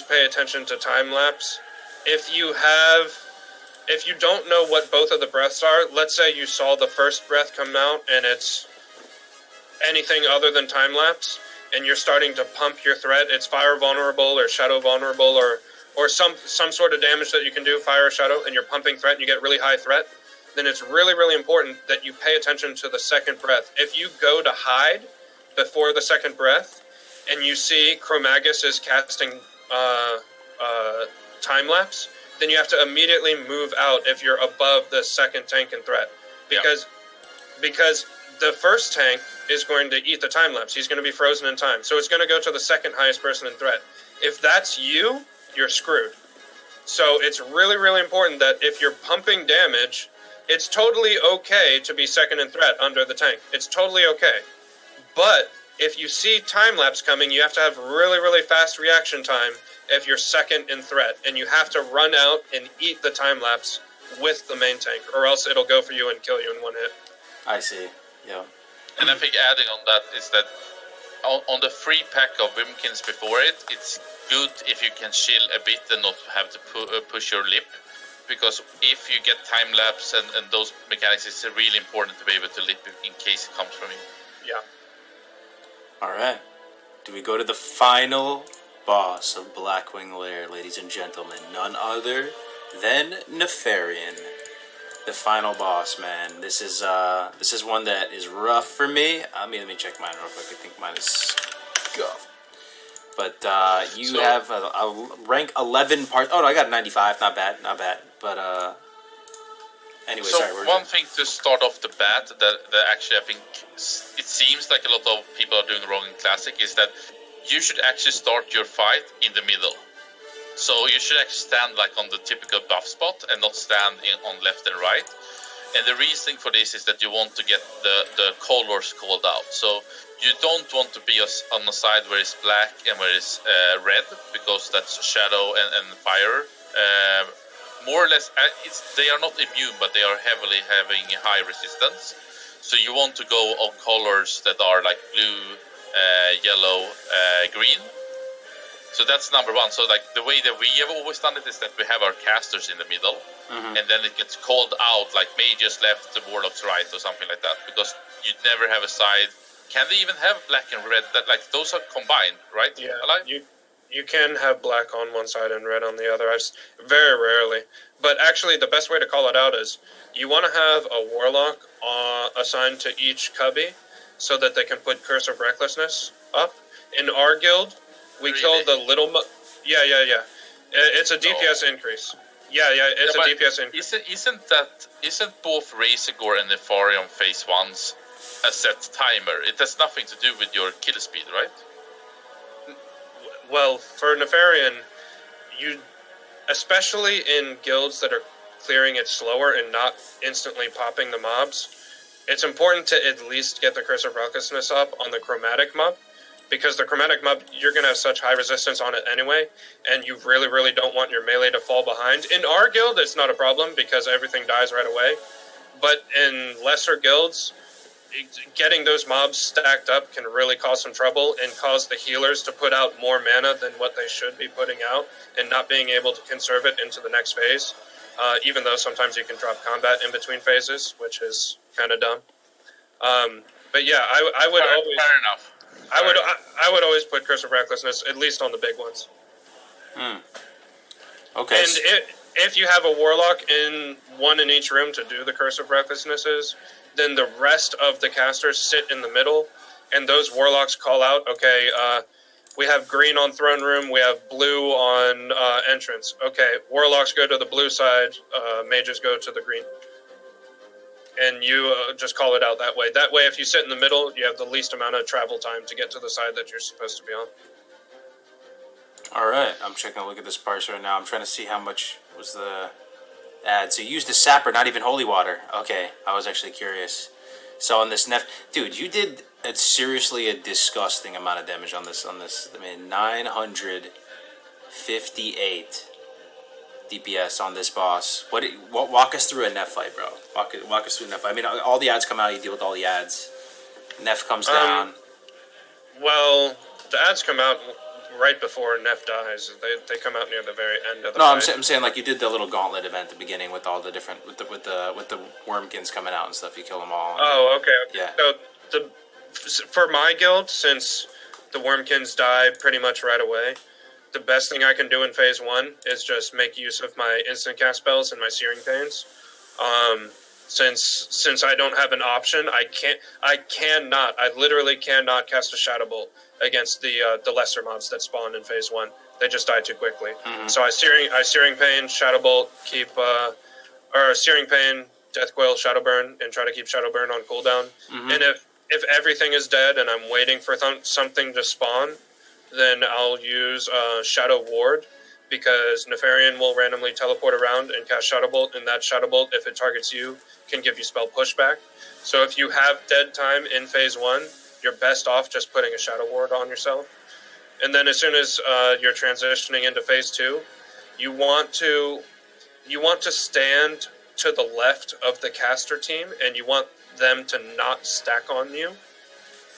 pay attention to time lapse. If you have if you don't know what both of the breaths are, let's say you saw the first breath come out and it's anything other than time-lapse, and you're starting to pump your threat, it's fire vulnerable or shadow vulnerable or some sort of damage that you can do, fire or shadow, and you're pumping threat and you get really high threat, then it's really, really important that you pay attention to the second breath. If you go to hide before the second breath and you see Chromagus is casting time-lapse, then you have to immediately move out if you're above the second tank in threat. Because the first tank is going to eat the time-lapse. He's going to be frozen in time. So it's going to go to the second highest person in threat. If that's you, you're screwed. So it's really, really important that if you're pumping damage, it's totally okay to be second in threat under the tank. It's totally okay. But if you see time-lapse coming, you have to have really, really fast reaction time if you're second in threat. And you have to run out and eat the time-lapse with the main tank, or else it'll go for you and kill you in one hit. I see. Yeah. And I think adding on that is that on the free pack of Wimkins before it, it's good if you can chill a bit and not have to push your lip. Because if you get time-lapse and those mechanics, it's really important to be able to lip in case it comes from you. Yeah. Alright. Do we go to the final boss of Blackwing Lair, ladies and gentlemen? None other than Nefarian. The final boss, man. This is one that is rough for me. Let me check mine real quick. I think mine is scuffed. But you have a rank 11 part. Oh no, I got 95. Not bad. But anyway, so sorry. One thing to start off the bat that actually I think it seems like a lot of people are doing wrong in Classic is that you should actually start your fight in the middle. So you should actually stand like on the typical buff spot and not stand on left and right. And the reason for this is that you want to get the colors called out. So you don't want to be on the side where it's black and where it's red, because that's shadow and fire. More or less, they are not immune, but they are heavily having high resistance. So you want to go on colors that are like blue, yellow, green. So that's number one. So like the way that we have always done it is that we have our casters in the middle, and then it gets called out like mages left, the warlocks right, or something like that. Because you never have a side. Can they even have black and red? That like those are combined, right? Yeah. You can have black on one side and red on the other. Very rarely. But actually, the best way to call it out is you want to have a warlock assigned to each cubby so that they can put Curse of Recklessness up. In our guild, we killed the little... Yeah. It's a DPS increase. Yeah, it's a DPS increase. Isn't both Razorgore and Nefarian phase 1s a set timer? It has nothing to do with your kill speed, right? Well, for Nefarian, especially in guilds that are clearing it slower and not instantly popping the mobs, it's important to at least get the Curse of Recklessness up on the Chromatic mob, because the Chromatic mob, you're going to have such high resistance on it anyway, and you really, really don't want your melee to fall behind. In our guild, it's not a problem because everything dies right away, but in lesser guilds, getting those mobs stacked up can really cause some trouble and cause the healers to put out more mana than what they should be putting out and not being able to conserve it into the next phase, even though sometimes you can drop combat in between phases, which is kind of dumb. But yeah, I would always... Fair enough. I would always put Curse of Recklessness, at least on the big ones. Okay. And if you have a Warlock one in each room to do the Curse of Recklessnesses, then the rest of the casters sit in the middle, and those Warlocks call out, okay, we have green on Throne Room, we have blue on Entrance. Okay, Warlocks go to the blue side, Mages go to the green. And you just call it out that way. That way, if you sit in the middle, you have the least amount of travel time to get to the side that you're supposed to be on. Alright, I'm taking a look at this parse right now. I'm trying to see how much was the ad. So you used the sapper, not even holy water. Okay, I was actually curious. So on this dude, you did seriously a disgusting amount of damage on this. I mean, 958 DPS on this boss. Walk us through a Nef fight, bro. Walk us through a Nef fight. I mean, all the ads come out, you deal with all the ads. Nef comes down. Well, the ads come out. right before Neff dies. They come out near the very end of the No, fight. I'm saying like you did the little gauntlet event at the beginning with all the different with the wormkins coming out and stuff. You kill them all. Oh, okay. Yeah. So for my guild, since the wormkins die pretty much right away, the best thing I can do in phase 1 is just make use of my instant cast spells and my searing pains. Since I don't have an option, I literally cannot cast a shadow bolt against the lesser mobs that spawn in phase 1. They just die too quickly. Mm-hmm. So I searing pain, shadow bolt, keep or searing pain, death coil, shadow burn, and try to keep shadow burn on cooldown. Mm-hmm. And if everything is dead and I'm waiting for something to spawn, then I'll use shadow ward, because Nefarian will randomly teleport around and cast Shadow Bolt, and that Shadow Bolt, if it targets you, can give you spell pushback. So if you have dead time in phase 1, you're best off just putting a Shadow Ward on yourself. And then as soon as you're transitioning into phase 2, you want to stand to the left of the caster team, and you want them to not stack on you.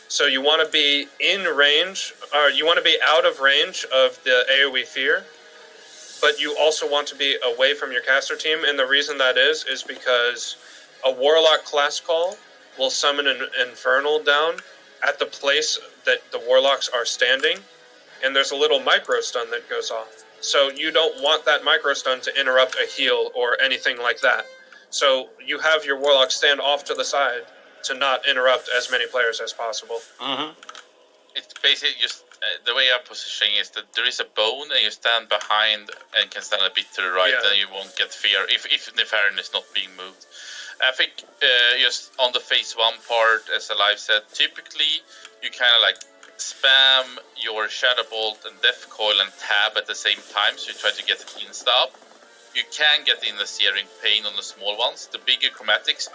So you want to be in range, or you want to be out of range of the AoE fear, but you also want to be away from your caster team. And the reason that is because a Warlock class call will summon an Infernal down at the place that the Warlocks are standing, and there's a little micro stun that goes off. So you don't want that micro stun to interrupt a heal or anything like that. So you have your Warlock stand off to the side to not interrupt as many players as possible. Mm-hmm. It's basically just the way I'm positioning is that there is a bone and you stand behind and can stand a bit to the right, and you won't get fear if Nefarian is not being moved. I think just on the phase 1 part, as Alive said, typically you kind of like spam your Shadow Bolt and Death Coil and tab at the same time, so you try to get it insta up. You can get in the Searing Pain on the small ones. The bigger chromatics,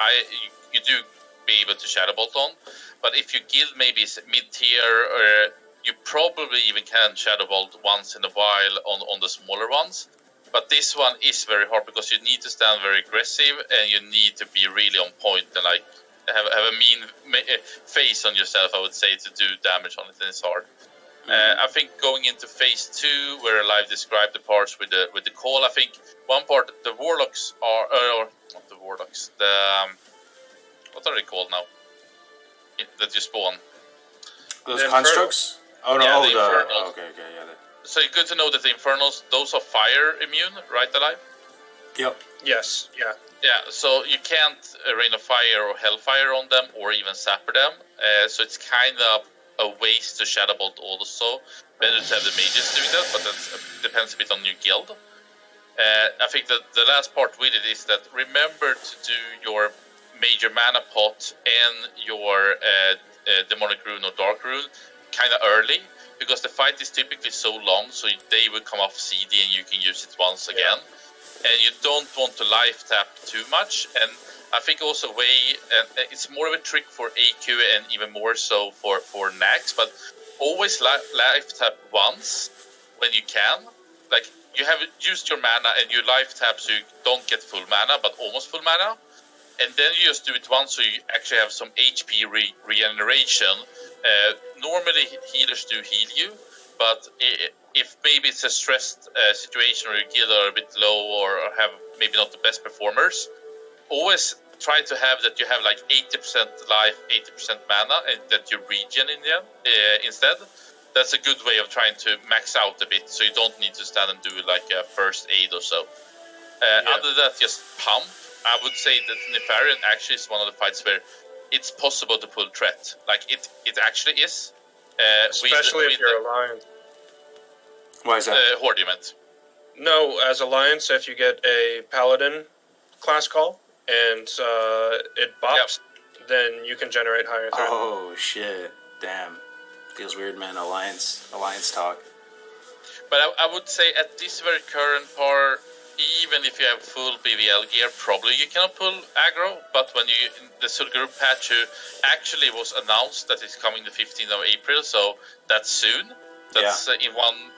you do be able to Shadow Bolt on, but if your guild maybe is mid-tier, you probably even can Shadow Bolt once in a while on the smaller ones. But this one is very hard because you need to stand very aggressive and you need to be really on point and like have a mean face on yourself, I would say, to do damage on it, and it's hard. I think going into phase 2, where Alive described the parts with the call, I think one part, the Warlocks are, or not the Warlocks, what are they called now? That you spawn. Those constructs? Oh no! Yeah, okay, yeah. So it's good to know that the Infernals, those are fire immune, right, Alive? Yep. Yes. Yeah. Yeah. So you can't Rain of Fire or Hellfire on them, or even Sapper them. So it's kind of a waste to Shadow Bolt also. Better to have the mages doing that, but that depends a bit on your guild. I think that the last part with it is that remember to do your major mana pot and your demonic rune or dark rune kind of early, because the fight is typically so long, so they will come off CD and you can use it once again. And you don't want to life tap too much. And I think also it's more of a trick for AQ and even more so for Nax, but always life tap once when you can. Like you have used your mana and you life tap so you don't get full mana, but almost full mana. And then you just do it once so you actually have some HP regeneration. Normally healers do heal you, but if maybe it's a stressed situation or your guild are a bit low or have maybe not the best performers, always try to have that you have like 80% life, 80% mana, and that you regen in the end instead. That's a good way of trying to max out a bit, so you don't need to stand and do like a first aid or so. Other than that, just pump. I would say that Nefarian actually is one of the fights where it's possible to pull threat. Like it actually is. Especially if you're Alliance. Why is that? Horde, you meant? No, as Alliance, if you get a Paladin class call and it bops, then you can generate higher threat. Oh shit! Damn, feels weird, man. Alliance talk. But I would say at this very current part, even if you have full BVL gear, probably you cannot pull aggro. But when the Sulguru patch actually was announced that it's coming the 15th of April, so that's soon. That's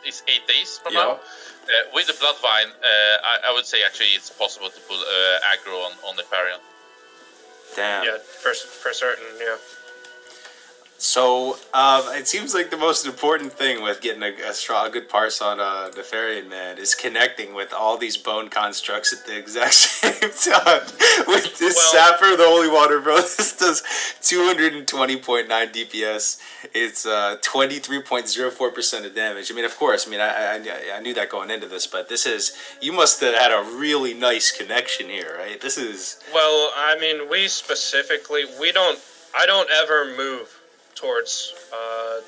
it's 8 days from now. With the Bloodvine, I would say actually it's possible to pull aggro on Nefarian. Damn. Yeah, for certain. Yeah. So it seems like the most important thing with getting a good parse on Nefarian, man, is connecting with all these bone constructs at the exact same time. With this Sapper, the Holy Water, bro, this does 220.9 DPS. It's 23.04% of damage. I mean, of course, I knew that going into this, but you must have had a really nice connection here, right? This is... Well, I mean, I don't ever move towards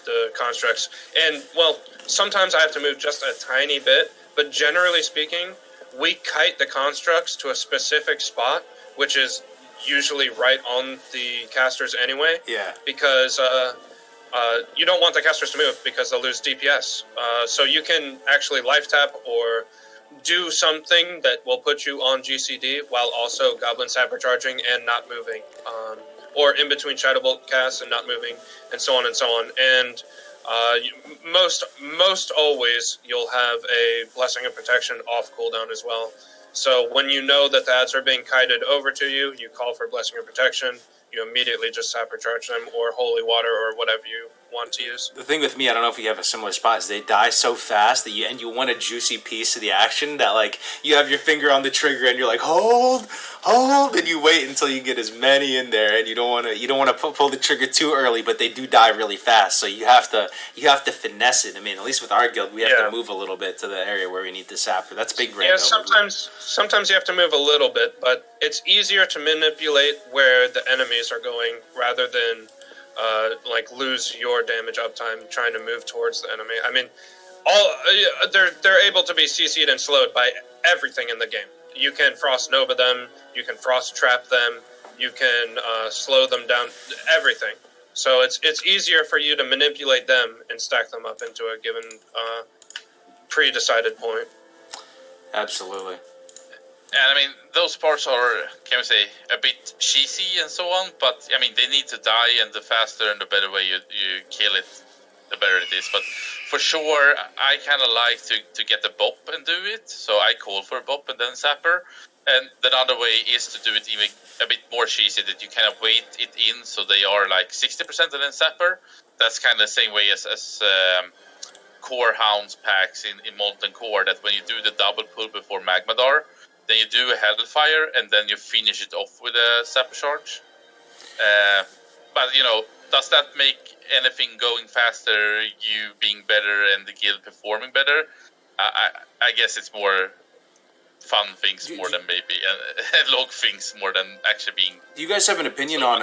the constructs. And, well, sometimes I have to move just a tiny bit, but generally speaking, we kite the constructs to a specific spot, which is usually right on the casters anyway. Yeah. Because you don't want the casters to move because they'll lose DPS. So you can actually life tap or do something that will put you on GCD while also Goblin Sapper charging and not moving. Or in between Shadow Bolt casts and not moving, and so on and so on. And most always, you'll have a Blessing of Protection off cooldown as well. So when you know that the ads are being kited over to you, you call for Blessing of Protection. You immediately just Sapper charge them, or Holy Water, or whatever you want to use. The thing with me, I don't know if you have a similar spot, is they die so fast that you want a juicy piece of the action that, like, you have your finger on the trigger and you're like, hold, and you wait until you get as many in there, and you don't want to pull the trigger too early, but they do die really fast, so you have to finesse it. I mean, at least with our guild, we have to move a little bit to the area where we need the Sapper. That's big brain. Yeah, sometimes you have to move a little bit, but it's easier to manipulate where the enemies are going rather than lose your damage uptime trying to move towards the enemy. I mean, they're able to be CC'd and slowed by everything in the game. You can Frost Nova them, you can Frost Trap them, you can slow them down, everything. So it's easier for you to manipulate them and stack them up into a given pre-decided point. Absolutely. And I mean, those parts are, can we say, a bit cheesy and so on, but I mean, they need to die, and the faster and the better way you kill it, the better it is. But for sure, I kind of like to get the bop and do it, so I call for a bop and then Sapper. And the other way is to do it even a bit more cheesy, that you kind of wait it in so they are like 60% and then Sapper. That's kind of the same way as Core Hounds packs in Molten Core, that when you do the double pull before Magmadar, then you do a Hellfire, and then you finish it off with a Sapper Charge. But, does that make anything going faster, you being better, and the guild performing better? I guess it's more fun things more than maybe, and log things more than actually being... Do you guys have an opinion on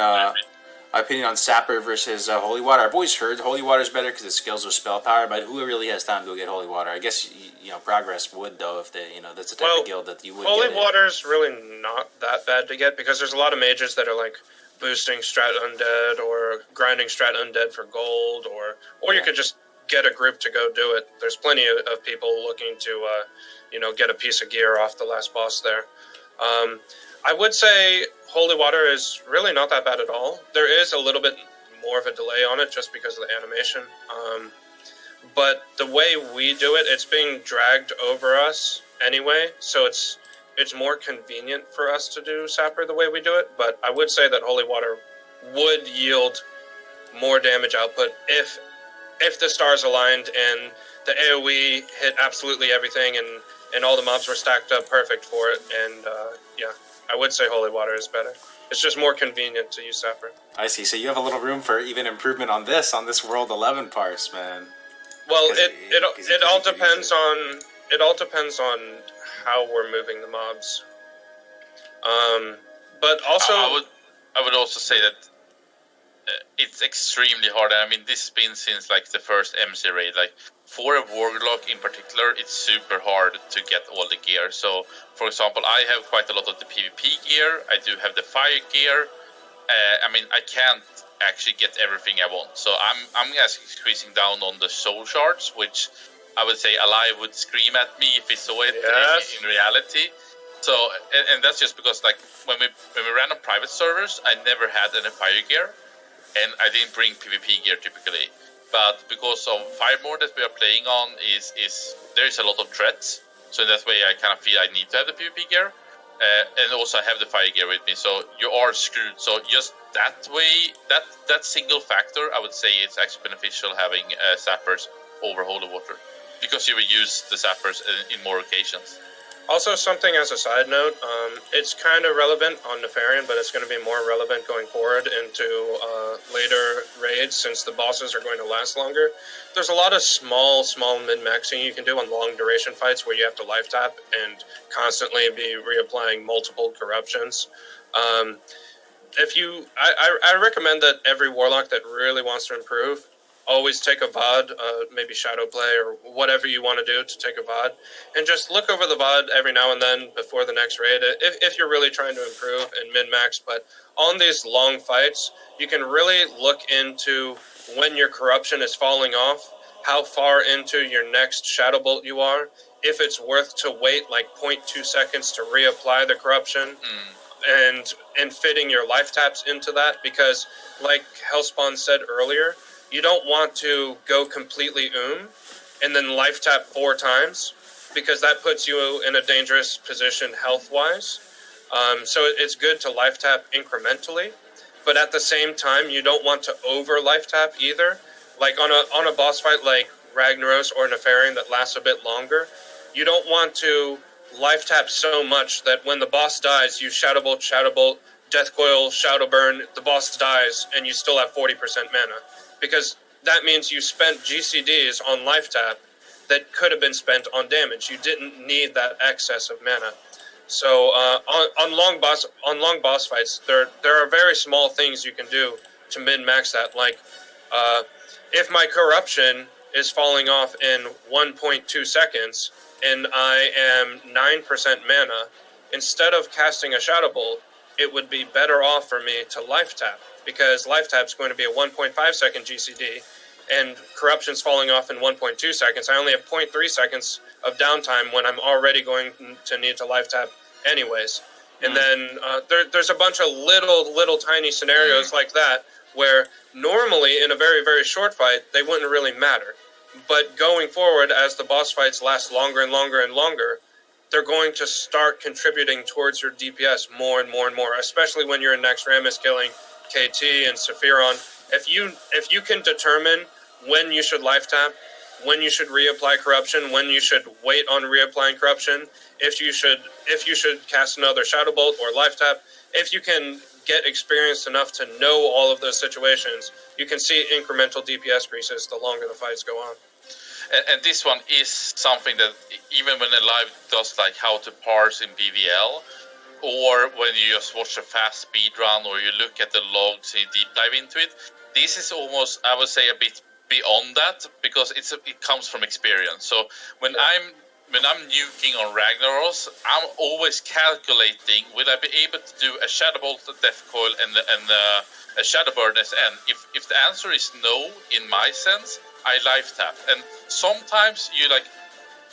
Sapper versus Holy Water? I've always heard Holy Water is better because it scales with spell power, but who really has time to go get Holy Water? I guess Progress would, though, if they that's the type of guild that you would. Holy Water's really not that bad to get because there's a lot of mages that are like boosting Strat Undead or grinding Strat Undead for gold, or you could just get a group to go do it. There's plenty of people looking to get a piece of gear off the last boss there. I would say Holy Water is really not that bad at all. There is a little bit more of a delay on it just because of the animation. But the way we do it, it's being dragged over us anyway, so it's more convenient for us to do Sapper the way we do it. But I would say that Holy Water would yield more damage output if the stars aligned and the AoE hit absolutely everything and all the mobs were stacked up perfect for it. And I would say Holy Water is better. It's just more convenient to use Sapper. I see. So you have a little room for even improvement on this World 11 parse, man. Well, it all depends on how we're moving the mobs. But also, I would also say that it's extremely hard. I mean, this has been since like the first MC raid. Like for a Warlock in particular, it's super hard to get all the gear. So, for example, I have quite a lot of the PvP gear. I do have the fire gear. I mean, I can't actually get everything I want. So I'm squeezing down on the soul shards, which I would say Alive would scream at me if he saw it in reality. So, and that's just because like when we ran on private servers, I never had any fire gear, and I didn't bring PvP gear typically. But because of Firemore that we are playing on is there is a lot of threats, so in that way I kind of feel I need to have the PvP gear. and also I have the fire gear with me, so you are screwed. So just that way, that single factor, I would say it's actually beneficial having sappers over holy water, because you will use the sappers in more occasions. Also, something as a side note, it's kind of relevant on Nefarian, but it's going to be more relevant going forward into later raids, since the bosses are going to last longer. There's a lot of small min-maxing you can do on long duration fights where you have to life tap and constantly be reapplying multiple corruptions. I recommend that every warlock that really wants to improve always take a VOD, maybe shadow play or whatever you want to do to take a VOD, and just look over the VOD every now and then before the next raid if you're really trying to improve and min-max. But on these long fights, you can really look into when your corruption is falling off, how far into your next shadow bolt you are, if it's worth to wait like 0.2 seconds to reapply the corruption, and fitting your life taps into that, because like Hellspawn said earlier, you don't want to go completely and then life tap 4 times, because that puts you in a dangerous position health-wise. So it's good to life tap incrementally, but at the same time, you don't want to over life tap either. Like on a boss fight like Ragnaros or Nefarian that lasts a bit longer, you don't want to life tap so much that when the boss dies, you Shadow Bolt, Death Coil, Shadow Burn, the boss dies, and you still have 40% mana. Because that means you spent GCDs on life tap that could have been spent on damage. You didn't need that excess of mana. So on long boss fights, there are very small things you can do to min-max that. Like if my corruption is falling off in 1.2 seconds and I am 9% mana, instead of casting a Shadow Bolt, it would be better off for me to life tap, because life tap is going to be a 1.5 second GCD, and corruption's falling off in 1.2 seconds. I only have 0.3 seconds of downtime when I'm already going to need to life tap anyways. And then there's a bunch of little tiny scenarios like that where normally in a very, very short fight, they wouldn't really matter. But going forward, as the boss fights last longer and longer and longer, they're going to start contributing towards your DPS more and more and more, especially when you're in Next Ramus killing KT and Sephiron. If you can determine when you should life tap, when you should reapply corruption, when you should wait on reapplying corruption, if you should cast another Shadow Bolt or life tap, if you can get experienced enough to know all of those situations, you can see incremental DPS increases the longer the fights go on. And this one is something that even when Alive does, like how to parse in BVL, or when you just watch a fast speed run, or you look at the logs and you deep dive into it, this is almost, I would say, a bit beyond that, because it comes from experience. So when I'm nuking on Ragnaros, I'm always calculating, will I be able to do a Shadow Bolt, a Death Coil, and a Shadow Burn SN? If the answer is no, in my sense, I life tap. And sometimes you like,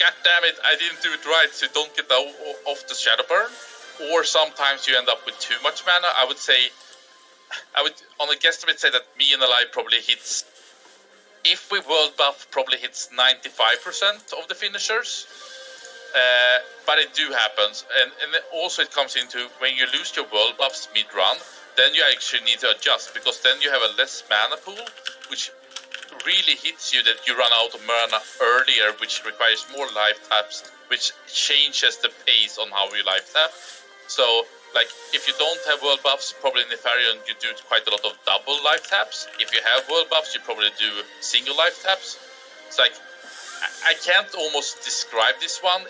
God damn it, I didn't do it right, so don't get off the Shadow Burn. Or sometimes you end up with too much mana. I would on a guesstimate say that me and Alive probably hits, if we world buff, probably hits 95% of the finishers. But it do happens, and also it comes into when you lose your world buffs mid-run, then you actually need to adjust, because then you have a less mana pool, which really hits you that you run out of mana earlier, which requires more life taps, which changes the pace on how you life tap. So, like, if you don't have world buffs, probably in Nefarian you do quite a lot of double life taps. If you have world buffs, you probably do single life taps. It's like, I can't almost describe this one.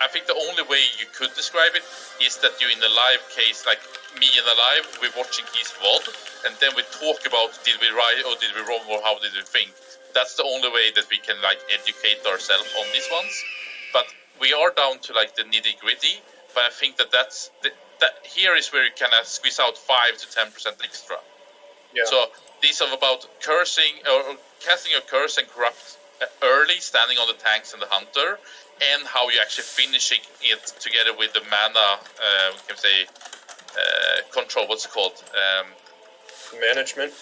I think the only way you could describe it is that you, in the live case, like me in the live, we're watching his VOD, and then we talk about did we right or did we wrong or how did we think. That's the only way that we can like educate ourselves on these ones. But we are down to like the nitty gritty. But I think that here is where you can squeeze out 5 to 10% extra. Yeah. So these are about cursing or casting a curse and corrupt early, standing on the tanks and the hunter, and how you actually finishing it together with the mana, can say, control. What's it called? Management.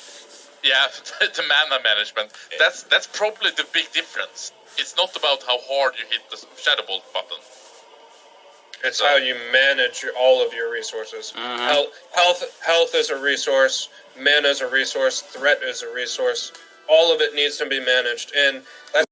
Yeah, the mana management. That's probably the big difference. It's not about how hard you hit the Shadow Bolt button. It's how you manage all of your resources. Health is a resource. Mana is a resource. Threat is a resource. All of it needs to be managed, and that's